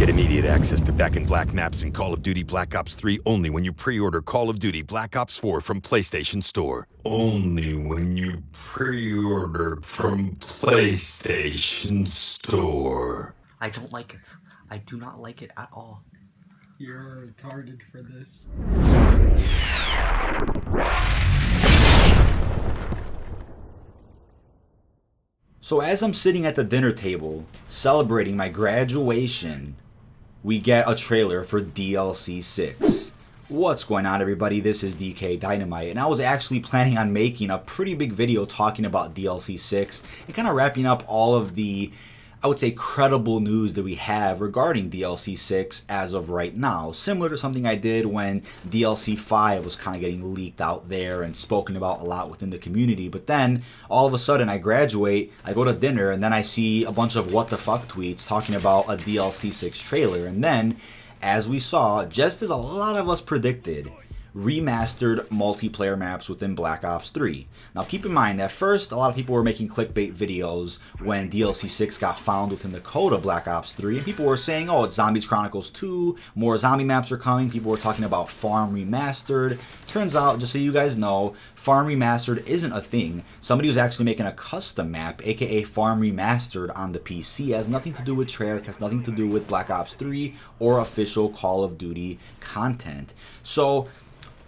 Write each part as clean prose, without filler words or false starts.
Get immediate access to Back in Black maps in Call of Duty Black Ops 3 only when you pre-order Call of Duty Black Ops 4 from PlayStation Store. Only when you pre-order from PlayStation Store. I don't like it. I do not like it at all. You're retarded for this. So as I'm sitting at the dinner table celebrating my graduation, we get a trailer for DLC 6. What's going on, everybody? This is dkdynamite, and I was actually planning on making a pretty big video talking about DLC 6 and kind of wrapping up all of the, I would say, credible news that we have regarding DLC 6 as of right now. Similar to something I did when DLC 5 was kind of getting leaked out there and spoken about a lot within the community. But then, all of a sudden, I graduate, I go to dinner, and then I see a bunch of what the fuck tweets talking about a DLC 6 trailer. And then, as we saw, just as a lot of us predicted, remastered multiplayer maps within Black Ops 3. Now keep in mind, at first a lot of people were making clickbait videos when DLC 6 got found within the code of Black Ops 3, and people were saying, oh, it's Zombies Chronicles 2, more zombie maps are coming. People were talking about Farm Remastered. Turns out, just so you guys know, Farm Remastered isn't a thing. Somebody was actually making a custom map, aka Farm Remastered, on the PC. It has nothing to do with Treyarch, has nothing to do with Black Ops 3 or official Call of Duty content. So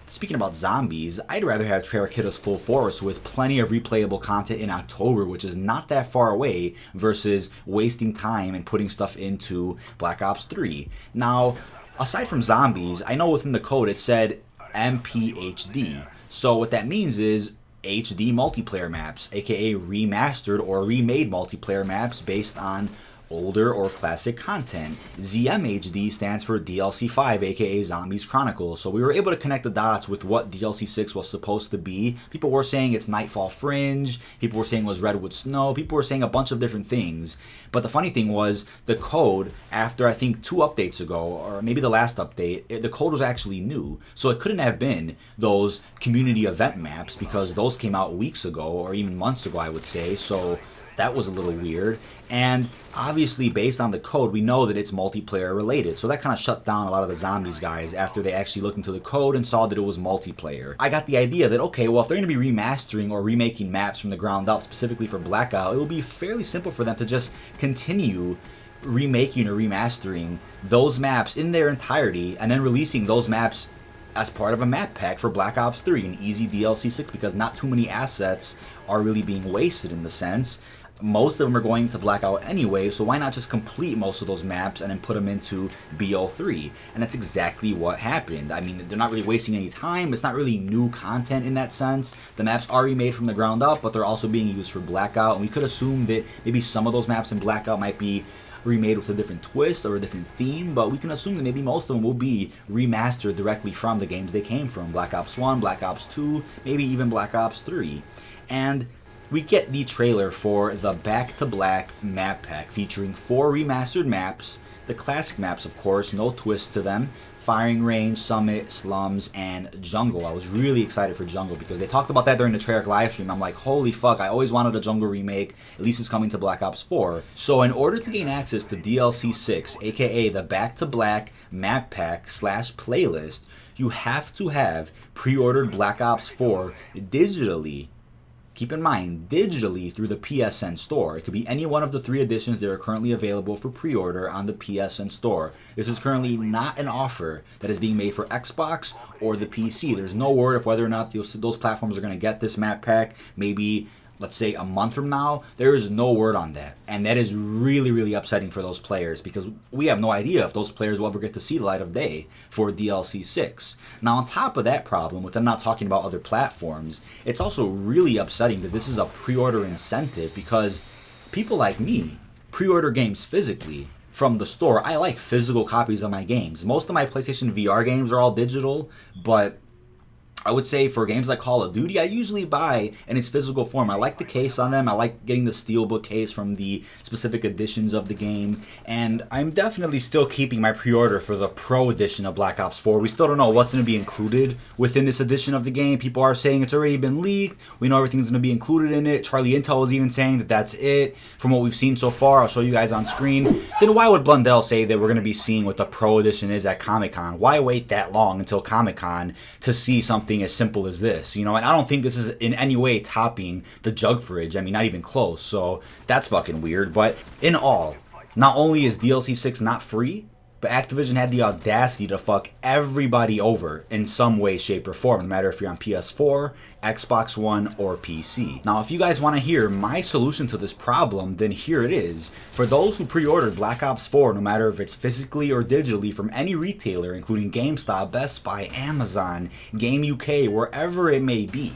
speaking about zombies, I'd rather have Treyarch hit us full force with plenty of replayable content in October, which is not that far away, versus wasting time and putting stuff into Black Ops 3. Now, aside from zombies, I know within the code it said MPHD. So what that means is HD multiplayer maps, aka remastered or remade multiplayer maps based on older or classic content. ZMHD stands for DLC 5, aka Zombies Chronicles. So we were able to connect the dots with what DLC 6 was supposed to be. People were saying it's Nightfall Fringe, people were saying it was Redwood Snow, people were saying a bunch of different things. But the funny thing was, the code, after I think 2 updates ago, or maybe the last update, the code was actually new. So it couldn't have been those community event maps, because those came out weeks ago, or even months ago, I would say. So that was a little weird. And obviously, based on the code, we know that it's multiplayer related. So that kind of shut down a lot of the zombies guys after they actually looked into the code and saw that it was multiplayer. I got the idea that, okay, well, if they're going to be remastering or remaking maps from the ground up specifically for Blackout, it will be fairly simple for them to just continue remaking or remastering those maps in their entirety and then releasing those maps as part of a map pack for Black Ops 3, an easy DLC 6, because not too many assets are really being wasted in the sense. Most of them are going to Blackout anyway, so why not just complete most of those maps and then put them into BO3? And that's exactly what happened. I mean, they're not really wasting any time. It's not really new content in that sense. The maps are remade from the ground up, but they're also being used for Blackout. And we could assume that maybe some of those maps in Blackout might be remade with a different twist or a different theme, but we can assume that maybe most of them will be remastered directly from the games they came from. Black Ops 1, Black Ops 2, maybe even Black Ops 3. And we get the trailer for the Back to Black map pack featuring 4 remastered maps, the classic maps of course, no twist to them, Firing Range, Summit, Slums, and Jungle. I was really excited for Jungle because they talked about that during the Treyarch livestream. I'm like, holy fuck, I always wanted a Jungle remake, at least it's coming to Black Ops 4. So in order to gain access to DLC 6, aka the Back to Black map pack / playlist, you have to have pre-ordered Black Ops 4 digitally. Keep in mind, digitally through the PSN store. It could be any one of the 3 editions that are currently available for pre-order on the PSN store. This is currently not an offer that is being made for Xbox or the PC. There's no word of whether or not those platforms are going to get this map pack. Maybe, let's say, a month from now. There is no word on that. And that is really, really upsetting for those players because we have no idea if those players will ever get to see the light of day for DLC 6. Now, on top of that problem, with them not talking about other platforms, it's also really upsetting that this is a pre-order incentive because people like me pre-order games physically from the store. I like physical copies of my games. Most of my PlayStation VR games are all digital, but I would say for games like Call of Duty, I usually buy in its physical form. I like the case on them. I like getting the steelbook case from the specific editions of the game. And I'm definitely still keeping my pre-order for the Pro edition of Black Ops 4. We still don't know what's going to be included within this edition of the game. People are saying it's already been leaked. We know everything's going to be included in it. Charlie Intel is even saying that that's it from what we've seen so far. I'll show you guys on screen. Then why would Blundell say that we're going to be seeing what the Pro edition is at Comic-Con? Why wait that long until Comic-Con to see something as simple as this, you know? And I don't think this is in any way topping the Jug Fridge. I mean, not even close. So that's fucking weird. But in all, not only is DLC 6 not free, but Activision had the audacity to fuck everybody over in some way, shape, or form, no matter if you're on PS4, Xbox One, or PC. Now, if you guys want to hear my solution to this problem, then here it is. For those who pre-ordered Black Ops 4, no matter if it's physically or digitally from any retailer, including GameStop, Best Buy, Amazon, Game UK, wherever it may be,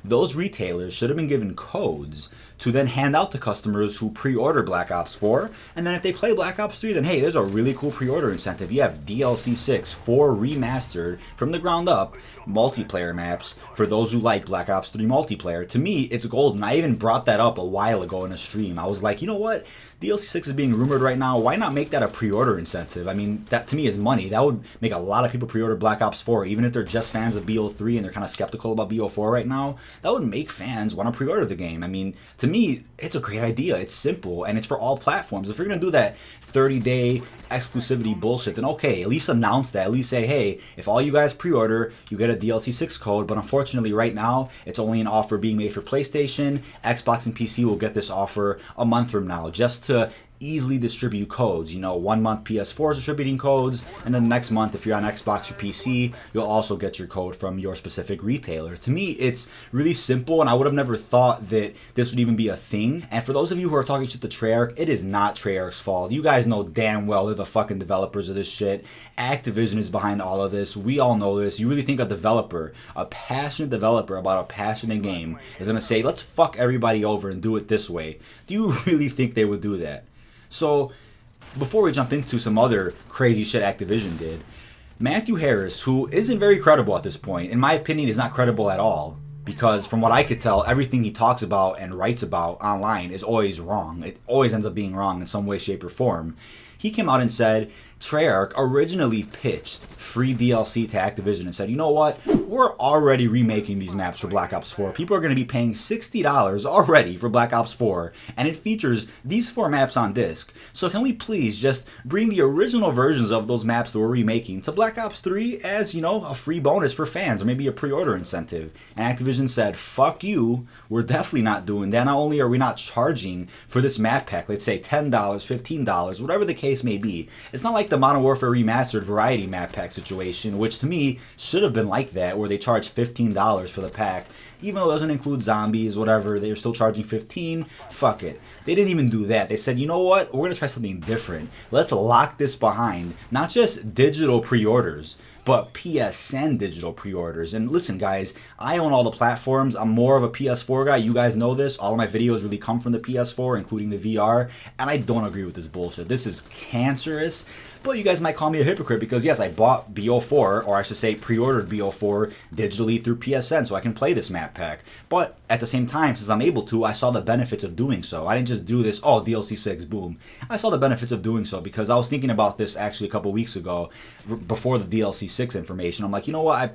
those retailers should have been given codes to then hand out to customers who pre-order Black Ops 4. And then if they play Black Ops 3, then hey, there's a really cool pre-order incentive. You have DLC 6, 4 remastered from the ground up multiplayer maps for those who like Black Ops 3 multiplayer. To me, it's golden. I even brought that up a while ago in a stream. I was like, you know what? DLC 6 is being rumored right now. Why not make that a pre-order incentive? I mean, that to me is money. That would make a lot of people pre-order Black Ops 4, even if they're just fans of BO3 and they're kind of skeptical about BO4 right now. That would make fans want to pre-order the game. I mean, to me, it's a great idea. It's simple, and it's for all platforms. If you're going to do that 30-day exclusivity bullshit, then okay, at least announce that. At least say, hey, if all you guys pre-order, you get a DLC 6 code, but unfortunately right now, it's only an offer being made for PlayStation. Xbox and PC will get this offer a month from now, just to easily distribute codes. You know, 1 month PS4 is distributing codes, and then the next month, if you're on Xbox or PC, you'll also get your code from your specific retailer. To me, it's really simple, and I would have never thought that this would even be a thing. And for those of you who are talking shit to Treyarch, it is not Treyarch's fault. You guys know damn well they're the fucking developers of this shit. Activision is behind all of this. We all know this. You really think a developer, a passionate developer about a passionate game, is going to say, let's fuck everybody over and do it this way? Do you really think they would do that? So, before we jump into some other crazy shit Activision did, Matthew Harris, who isn't very credible at this point, in my opinion, is not credible at all, because from what I could tell, everything he talks about and writes about online is always wrong. It always ends up being wrong in some way, shape, or form. He came out and said Treyarch originally pitched free DLC to Activision and said, you know what, we're already remaking these maps for Black Ops 4. People are going to be paying $60 already for Black Ops 4, and it features these 4 maps on disc. So can we please just bring the original versions of those maps that we're remaking to Black Ops 3 as, you know, a free bonus for fans, or maybe a pre-order incentive? And Activision said, fuck you, we're definitely not doing that. Not only are we not charging for this map pack, let's say $10, $15, whatever the case may be. It's not like the Modern Warfare Remastered Variety map pack situation, which to me should have been like that, where they charge $15 for the pack. Even though it doesn't include zombies, whatever, they're still charging $15. Fuck it. They didn't even do that. They said, you know what? We're going to try something different. Let's lock this behind not just digital pre-orders, but PSN digital pre-orders. And listen, guys, I own all the platforms. I'm more of a PS4 guy. You guys know this. All of my videos really come from the PS4, including the VR. And I don't agree with this bullshit. This is cancerous. But you guys might call me a hypocrite because, yes, I bought BO4, or I should say pre-ordered BO4 digitally through PSN so I can play this map pack. But at the same time, since I'm able to, I saw the benefits of doing so. I didn't just do this, oh, DLC 6, boom. I saw the benefits of doing so because I was thinking about this actually a couple weeks ago before the DLC 6 information. I'm like, you know what, I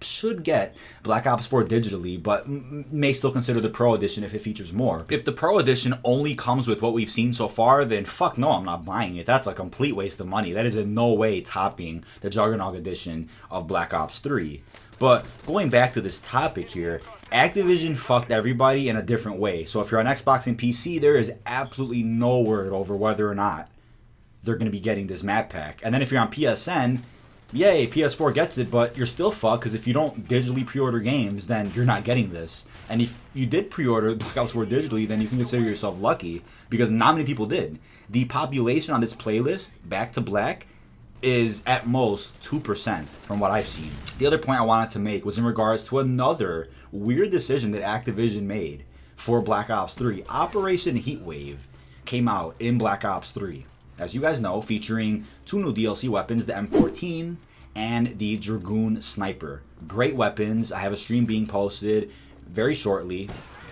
should get Black Ops 4 digitally, but may still consider the Pro Edition if it features more. If the Pro Edition only comes with what we've seen so far, then fuck no, I'm not buying it. That's a complete waste of money. That is in no way topping the Juggernaut Edition of Black Ops 3. But going back to this topic here, Activision fucked everybody in a different way. So if you're on Xbox and PC, there is absolutely no word over whether or not they're going to be getting this map pack. And then if you're on PSN, yay, PS4 gets it, but you're still fucked because if you don't digitally pre-order games, then you're not getting this. And if you did pre-order Black Ops 4 digitally, then you can consider yourself lucky because not many people did. The population on this playlist, Back to Black, is at most 2% from what I've seen. The other point I wanted to make was in regards to another weird decision that Activision made for Black Ops 3. Operation Heatwave came out in Black Ops 3. As you guys know, featuring 2 new DLC weapons, the M14 and the Dragoon Sniper. Great weapons. I have a stream being posted very shortly.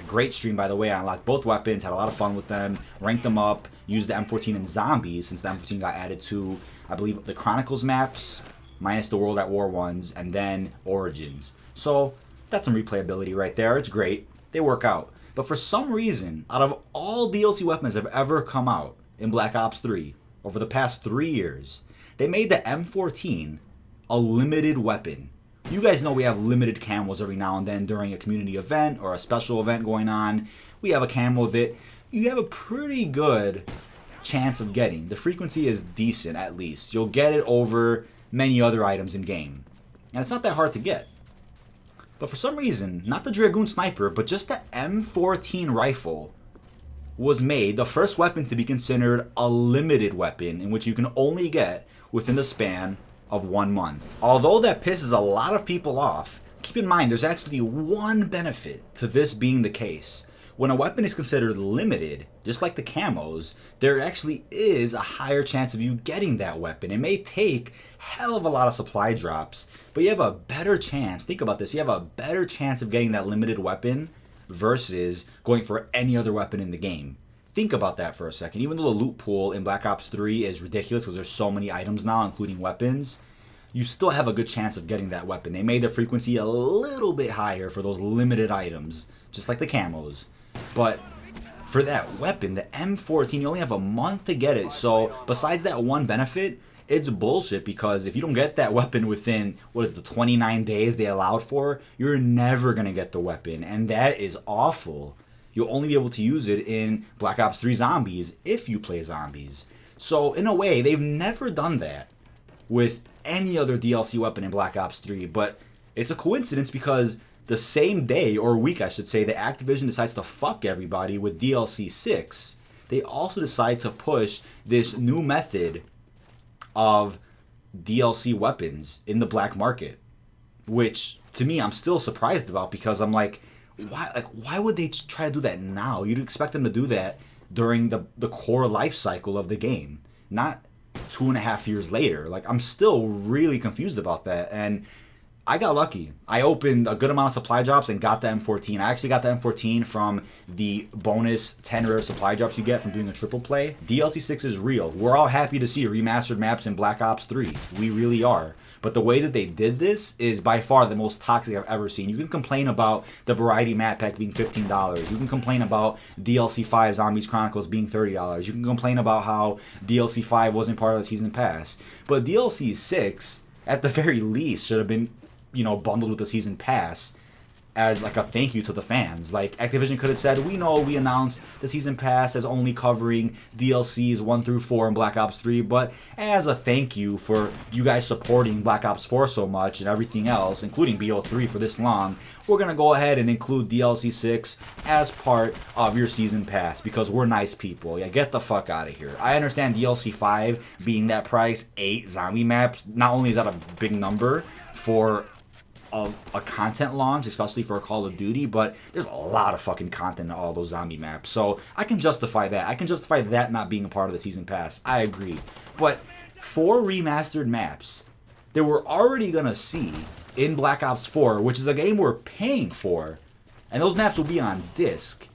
Great stream, by the way. I unlocked both weapons, had a lot of fun with them, ranked them up, used the M14 in Zombies since the M14 got added to, I believe, the Chronicles maps, minus the World at War ones, and then Origins. So that's some replayability right there. It's great. They work out. But for some reason, out of all DLC weapons that have ever come out in Black Ops 3 over the past 3 years, they made the M14 a limited weapon. You guys know we have limited camos every now and then during a community event or a special event going on. We have a camo that you have a pretty good chance of getting. The frequency is decent, at least. You'll get it over many other items in game. And it's not that hard to get. But for some reason, not the Dragoon Sniper, but just the M14 rifle was made the first weapon to be considered a limited weapon in which you can only get within the span of 1 month. Although that pisses a lot of people off, keep in mind there's actually one benefit to this being the case. When a weapon is considered limited, just like the camos, there actually is a higher chance of you getting that weapon. It may take hell of a lot of supply drops, but you have a better chance, think about this, you have a better chance of getting that limited weapon versus going for any other weapon in the game. Think about that for a second. Even though the loot pool in Black Ops 3 is ridiculous because there's so many items now, including weapons, you still have a good chance of getting that weapon. They made the frequency a little bit higher for those limited items, just like the camos. But for that weapon, the M14, you only have a month to get it. So besides that one benefit, it's bullshit because if you don't get that weapon within, what is the 29 days they allowed for, you're never going to get the weapon. And that is awful. You'll only be able to use it in Black Ops 3 Zombies if you play Zombies. So in a way, they've never done that with any other DLC weapon in Black Ops 3. But it's a coincidence because the same day, or week I should say, that Activision decides to fuck everybody with DLC 6, they also decide to push this new method of DLC weapons in the black market. Which, to me, I'm still surprised about because I'm like, why would they try to do that now? You'd expect them to do that during the core life cycle of the game, not 2.5 years later. Like, I'm still really confused about that. And I got lucky. I opened a good amount of supply drops and got the M14. I actually got the M14 from the bonus 10 rare supply drops you get from doing a triple play. DLC 6 is real. We're all happy to see remastered maps in Black Ops 3. We really are. But the way that they did this is by far the most toxic I've ever seen. You can complain about the Variety Map Pack being $15. You can complain about DLC 5 Zombies Chronicles being $30. You can complain about how DLC 5 wasn't part of the Season Pass. But DLC 6, at the very least, should have been, bundled with the Season Pass as like a thank you to the fans. Like, Activision could have said, we know we announced the Season Pass as only covering DLCs 1 through 4 in Black Ops 3, but as a thank you for you guys supporting Black Ops 4 so much and everything else, including BO3 for this long, we're going to go ahead and include DLC 6 as part of your Season Pass because we're nice people. Yeah, get the fuck out of here. I understand DLC 5 being that price, 8 zombie maps, not only is that a big number for a content launch, especially for a Call of Duty, but there's a lot of fucking content in all those zombie maps. So I can justify that. I can justify that not being a part of the Season Pass. I agree. But 4 remastered maps that we're already going to see in Black Ops 4, which is a game we're paying for, and those maps will be on disc,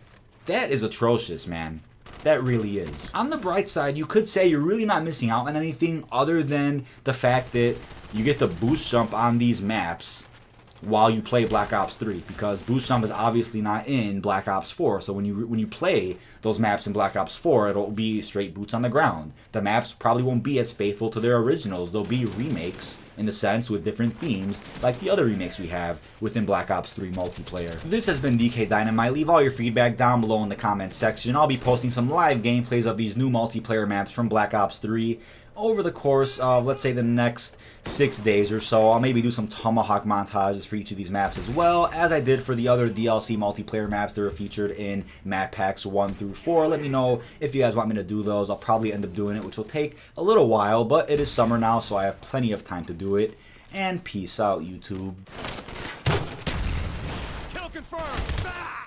that is atrocious, man. That really is. On the bright side, you could say you're really not missing out on anything other than the fact that you get the boost jump on these maps while you play Black Ops 3, because boost jump is obviously not in Black Ops 4. So when you play those maps in Black Ops 4, it'll be straight boots on the ground. The maps probably won't be as faithful to their originals. They'll be remakes in a sense with different themes, like the other remakes we have within Black Ops 3 multiplayer. This has been dkdynamite. Leave all your feedback down below in the comments section. I'll be posting some live gameplays of these new multiplayer maps from Black Ops 3 over the course of, let's say, the next 6 days or so. I'll maybe do some Tomahawk montages for each of these maps as well, as I did for the other DLC multiplayer maps that were featured in map packs 1 through 4. Let me know if you guys want me to do those. I'll probably end up doing it, which will take a little while, but it is summer now, so I have plenty of time to do it. And peace out, YouTube. Kill confirmed.